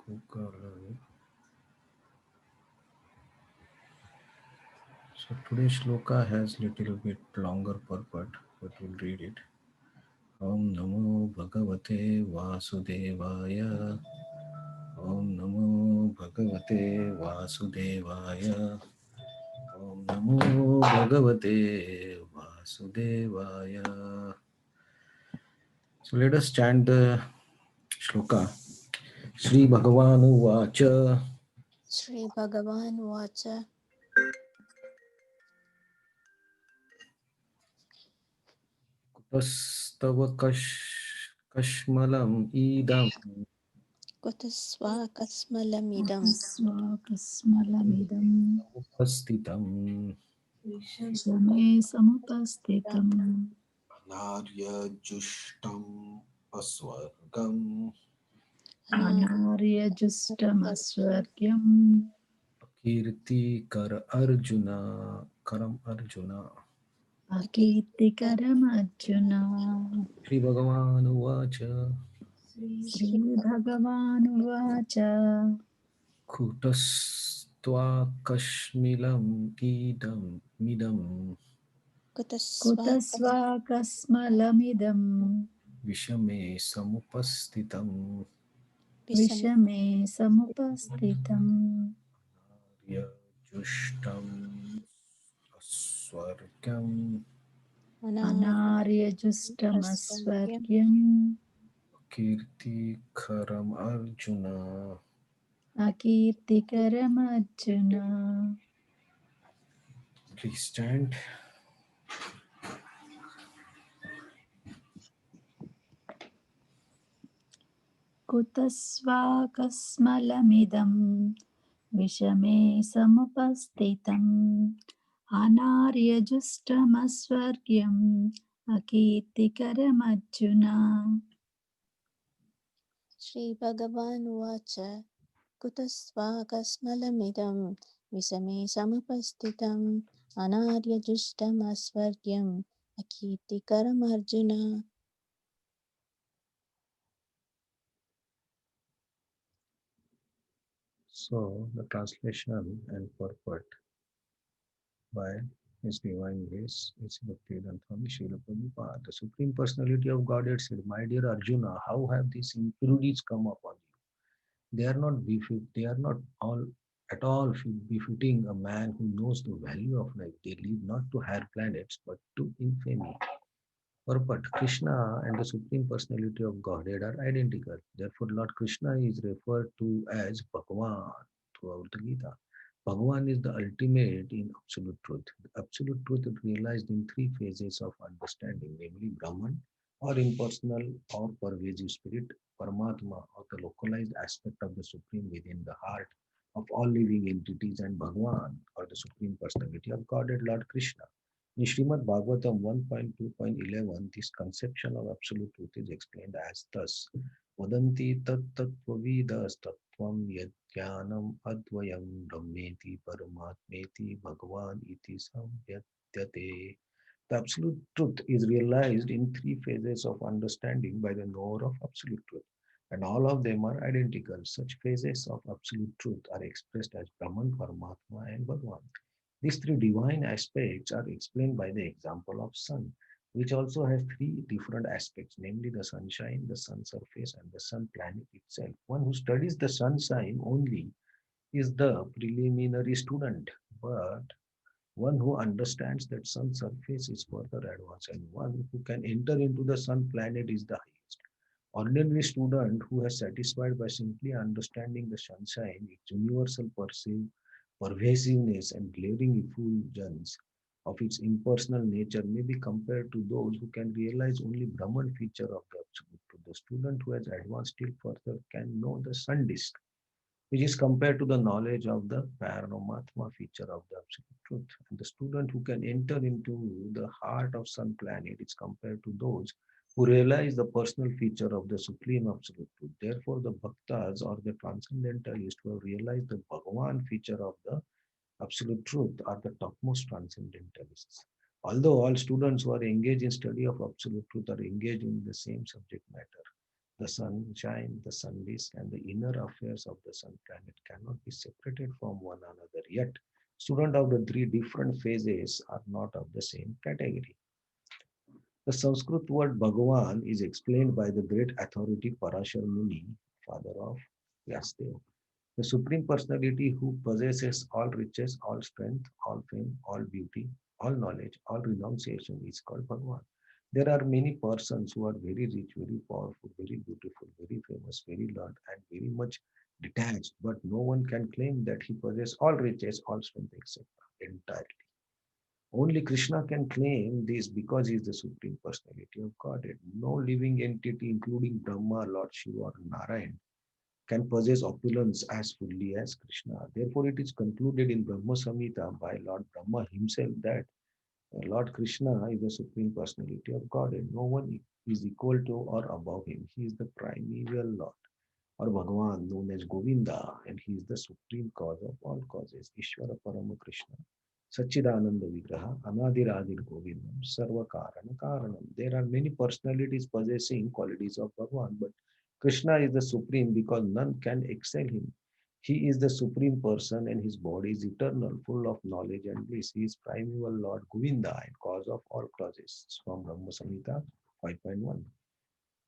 learning. So today's shloka has little bit longer purport, but we'll read it. Om Namo Bhagavate Vasudevaya. Om Namo Bhagavate Vasudevaya. Om Namo Bhagavate Vasudevaya. So let us chant the shloka. Sri Bhagavanu Vacha. Shri Bhagavan Vacha Kutastava Kashmalam Idam Kutasva Kasmalamidam Swakasmalamidam Upastitam Shame Samupastitam Anarya Jushtam Aswargam Anarya Justamaswaryam Kirti Kar Arjuna Karam Arjuna Akirtikaram Arjuna Shri Bhagavan Vacha Sri Bhagavan Vacha Kutastva Kashmilam Idam Midam Kutasva Kutaswakasmalamidam Vishame Samupastitam Kasvisam Vishame Samupastitam Arya Jushtam Aswargam Anarya Anaryastamasvaryam Justamaswaryam Kirti Karam Arjuna. Akirtikaram Arjuna Please stand. कुतस्वाकस्मलमिदं विषमे समुपस्थितम् अनार्यजुष्टमस्वर्ग्यम् अकीर्तिकरमर्जुना Shri Bhagavan Vacha Kutasva Kasmalamidam Visame Samapastitam Anaryajustam Asvaryam Akirtikaram Arjuna. So, the translation and purport by His Divine Grace is Bhaktivedanta Swami Srila Prabhupada. The Supreme Personality of Godhead said, "My dear Arjuna, how have these impurities come upon you? They are not all at all befitting a man who knows the value of life. They lead not to higher planets, but to infamy." Purport: Krishna and the Supreme Personality of Godhead are identical. Therefore, Lord Krishna is referred to as Bhagavan throughout the Gita. Bhagavan is the ultimate in absolute truth. The absolute truth is realized in three phases of understanding, namely Brahman, or impersonal or pervasive spirit, Paramatma, or the localized aspect of the Supreme within the heart of all living entities, and Bhagavan, or the Supreme Personality of Godhead, Lord Krishna. In Srimad Bhagavatam 1.2.11, this conception of absolute truth is explained as thus: Vadanti tat tattvavidas tattvam yajnanam advayam brahmeti paramatmeti bhagavan iti samyatyate. The absolute truth is realized in three phases of understanding by the knower of absolute truth, and all of them are identical. Such phases of absolute truth are expressed as Brahman, Paramatma, and Bhagavan. These three divine aspects are explained by the example of sun, which also has three different aspects, namely the sunshine, the sun surface, and the sun planet itself. One who studies the sunshine only is the preliminary student, but one who understands that sun surface is further advanced, and one who can enter into the sun planet is the highest. Ordinary student who has satisfied by simply understanding the sunshine, its universal pervasiveness and glaring effulgence of its impersonal nature may be compared to those who can realize only Brahman feature of the Absolute Truth. The student who has advanced still further can know the sun disk, which is compared to the knowledge of the Paramatma feature of the Absolute Truth. And the student who can enter into the heart of Sun planet is compared to those who realize the personal feature of the Supreme Absolute Truth. Therefore, the Bhaktas or the Transcendentalists who have realized the Bhagavan feature of the Absolute Truth are the topmost Transcendentalists. Although all students who are engaged in study of Absolute Truth are engaged in the same subject matter, The sunshine, the sun disk, and the inner affairs of the sun planet cannot be separated from one another. Yet, students of the three different phases are not of the same category. The Sanskrit word Bhagavan is explained by the great authority Parashar Muni, father of Vyasdev. The Supreme Personality who possesses all riches, all strength, all fame, all beauty, all knowledge, all renunciation is called Bhagavan. There are many persons who are very rich, very powerful, very beautiful, very famous, very learned, and very much detached, but no one can claim that he possesses all riches, all strength, etc. entirely. Only Krishna can claim this because he is the Supreme Personality of Godhead. No living entity, including Brahma, Lord Shiva, or Narayan, can possess opulence as fully as Krishna. Therefore, it is concluded in Brahma Samhita by Lord Brahma himself that Lord Krishna is the Supreme Personality of Godhead. No one is equal to or above him. He is the primeval Lord or Bhagavan, known as Govinda, and he is the supreme cause of all causes. Ishvara Parama Krishna. Sachidananda Vigraha, Anadiradir Govindam, Sarva Karana Karanam. There are many personalities possessing qualities of Bhagavan, but Krishna is the supreme because none can excel him. He is the supreme person and his body is eternal, full of knowledge and bliss. He is primeval Lord Govinda and cause of all causes. From Brahma Samhita 5.1.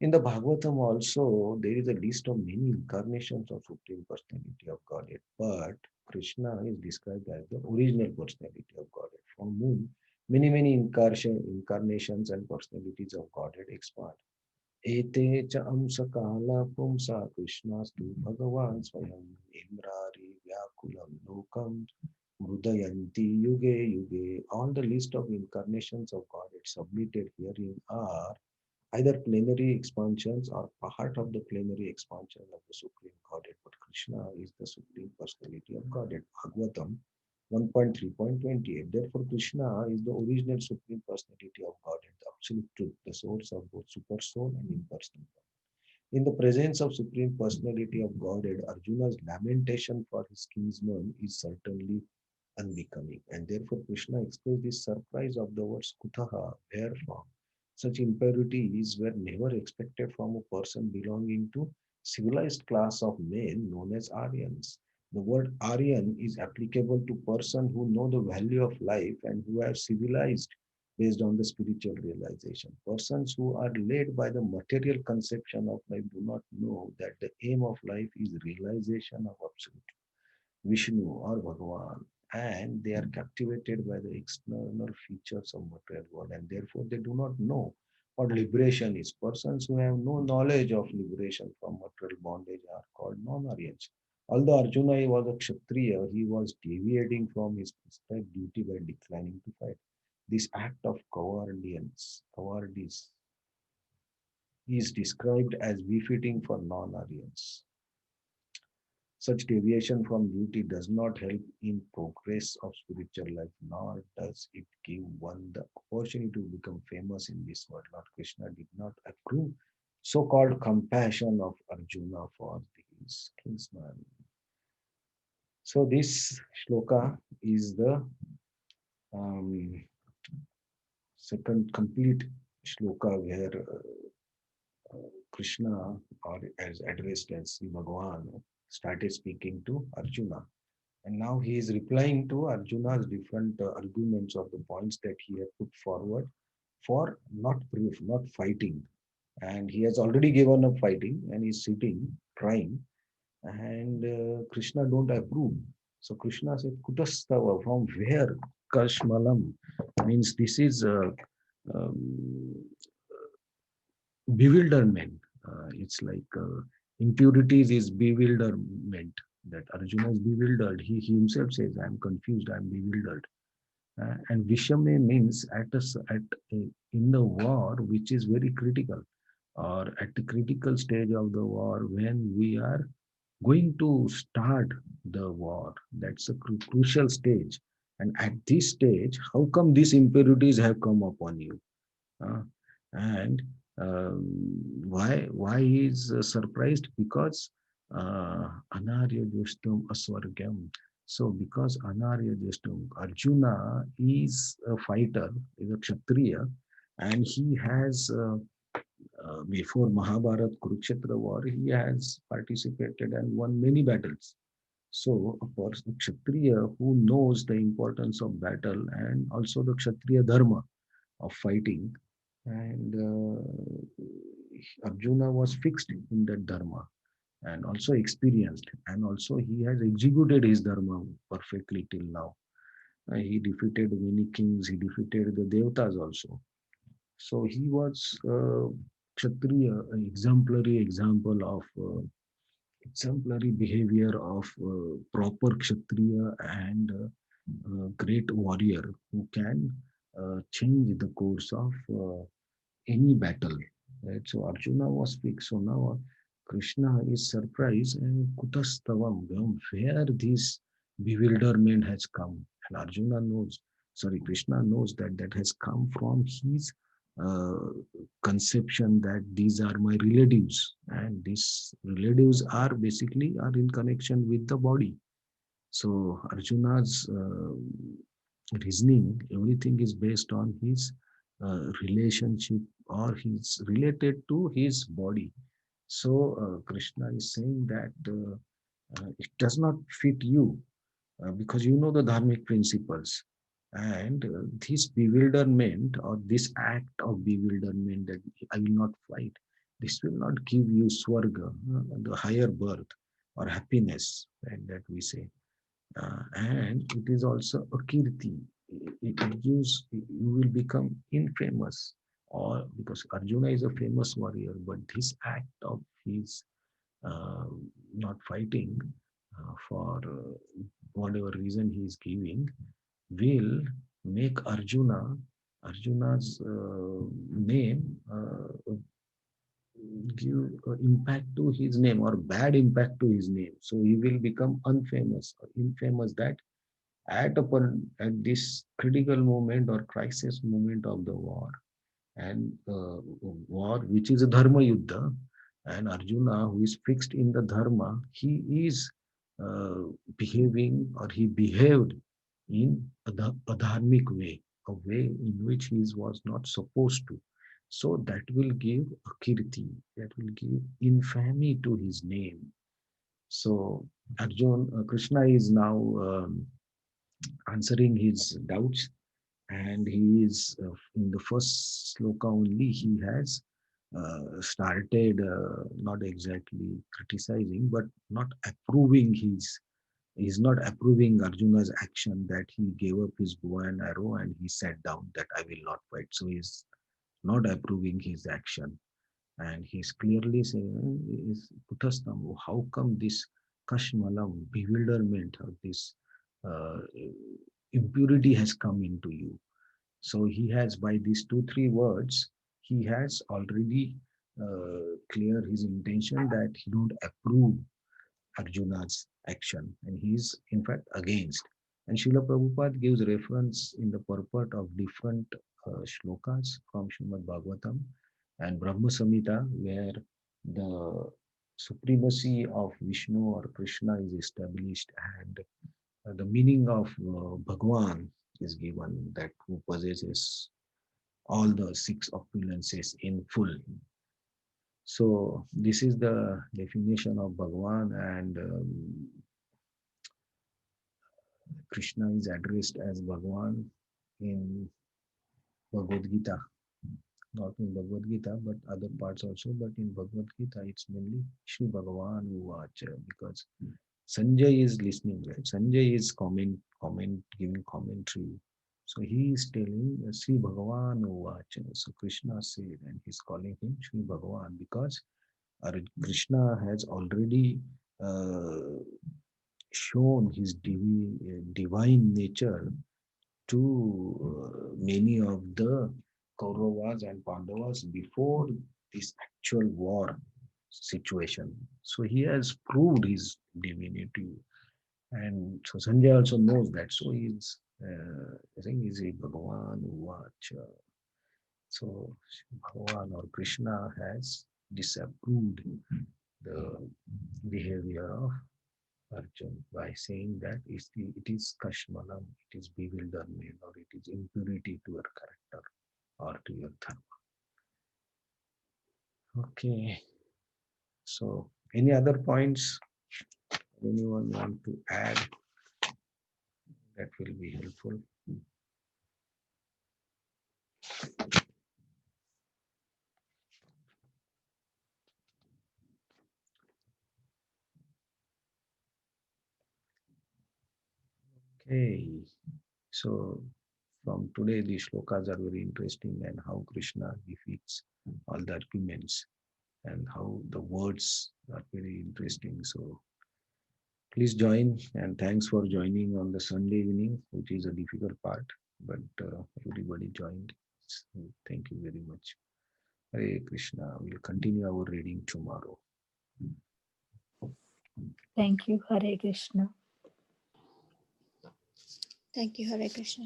In the Bhagavatam also, there is a list of many incarnations of Supreme Personality of Godhead, but Krishna is described as the original personality of Godhead, from whom many incarnations and personalities of Godhead expand. Ete cha amsa kala pumsa Krishnastu Bhagavan Swayam Imrari Vyakulam Lokam Mrudayanti Yuge Yuge. All the list of incarnations of Godhead submitted herein are either plenary expansions or part of the plenary expansion of the Supreme Godhead. But Krishna is the Supreme Personality of Godhead. Bhagavatam 1.3.28. Therefore, Krishna is the original Supreme Personality of Godhead, the absolute truth, the source of both super soul and impersonal. In the presence of Supreme Personality of Godhead, Arjuna's lamentation for his kinsman is certainly unbecoming. And therefore, Krishna expressed his surprise of the words Kutaha, wherefrom. Such impurities were never expected from a person belonging to civilized class of men known as Aryans. The word Aryan is applicable to persons who know the value of life and who are civilized based on the spiritual realization. Persons who are led by the material conception of life do not know that the aim of life is realization of absolute Vishnu or Bhagavan, and they are captivated by the external features of material world, and therefore they do not know what liberation is. Persons who have no knowledge of liberation from material bondage are called non-Aryans. Although Arjuna was a Kshatriya, he was deviating from his prescribed duty by declining to fight. This act of cowardice is described as befitting for non-Aryans. Such deviation from duty does not help in progress of spiritual life, nor does it give one the opportunity to become famous in this world. Lord Krishna did not approve so-called compassion of Arjuna for his kinsman. So this shloka is the um, second complete shloka where Krishna, or as addressed as Sri Bhagavan, started speaking to Arjuna. And now he is replying to Arjuna's different arguments of the points that he had put forward for not proof, not fighting. And he has already given up fighting and he's sitting, crying. And Krishna don't approve. So Krishna said, Kutastava, from where? Kashmalam means this is um, bewilderment. It's like impurities is bewilderment. That Arjuna is bewildered. He himself says, "I'm confused. I'm bewildered." And Vishame means in the war, which is very critical, or at the critical stage of the war when we are going to start the war. That's a crucial stage. And at this stage, how come these impurities have come upon you? Uh, and why he is surprised? Because Anarya Justum Aswargam. So because Anarya Justum, Arjuna is a fighter, is a Kshatriya, and he has Before Mahabharat Kurukshetra war, he has participated and won many battles. So, a person, Kshatriya who knows the importance of battle and also the Kshatriya dharma of fighting, and Arjuna was fixed in that dharma and also experienced, and also he has executed his dharma perfectly till now. He defeated many kings, he defeated the devatas also. So he was Kshatriya, an exemplary example of exemplary behavior of proper Kshatriya and great warrior who can change the course of any battle. Right? So Arjuna was fixed. So now Krishna is surprised and Kutastavam, where this bewilderment has come. And Arjuna knows, sorry, Krishna knows that that has come from his uh, conception that these are my relatives, and these relatives are basically are in connection with the body. So Arjuna's reasoning, everything is based on his relationship or he's related to his body. So Krishna is saying that it does not fit you because you know the dharmic principles. And this bewilderment or this act of bewilderment that I will not fight, this will not give you swarga, the higher birth or happiness, right, that we say. And it is also a kirti. It gives, you will become infamous, or because Arjuna is a famous warrior, but this act of his uh, not fighting for whatever reason he is giving will make Arjuna's name give impact to his name or bad impact to his name. So he will become unfamous or infamous that at this critical moment or crisis moment of the war and war which is a dharma yuddha, and Arjuna who is fixed in the dharma, he is uh, behaving or he behaved in a dharmic way, a way in which he was not supposed to. So that will give a kirti, that will give infamy to his name. So Krishna is now answering his doubts, and he is in the first sloka only he has started not exactly criticizing but not approving his, he's not approving Arjuna's action that he gave up his bow and arrow and he sat down that I will not fight. So he's not approving his action, and he's clearly saying is Kutastam, how come this kashmalam bewilderment or this uh, impurity has come into you. So he has, by these two, three words, he has already clear his intention that he don't approve Arjuna's action and he is in fact against. And Srila Prabhupada gives reference in the purport of different shlokas from Srimad Bhagavatam and Brahma Samhita, where the supremacy of Vishnu or Krishna is established, and the meaning of Bhagwan is given, that who possesses all the six opulences in full. So this is the definition of Bhagwan, and Krishna is addressed as Bhagwan in Bhagavad Gita, not in Bhagavad Gita, but other parts also. But in Bhagavad Gita, it's mainly Shri Bhagavan Uvacha, because Sanjay is listening, right? Sanjay is giving commentary. So he is telling Sri Bhagavan Uvacha. So Krishna said, and he's calling him Sri Bhagavan because Krishna has already uh, shown his divine nature to many of the Kauravas and Pandavas before this actual war situation. So he has proved his divinity, and so Sanjay also knows that. So he's, I think, he's a Bhagavan watch. So Bhagavan or Krishna has disapproved the behavior of Arjun by saying that it is Kashmalam, it is bewilderment, or it is impurity to your character or to your dharma. Okay. So, any other points anyone want to add? That will be helpful. Okay. So, from today, these shlokas are very interesting, and how Krishna defeats all the arguments, and how the words are very interesting. So, please join, and thanks for joining on the Sunday evening, which is a difficult part, but everybody joined. So thank you very much. Hare Krishna. We'll continue our reading tomorrow. Thank you. Hare Krishna. Thank you, Hare Krishna.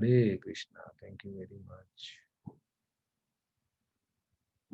Hare Krishna. Thank you very much.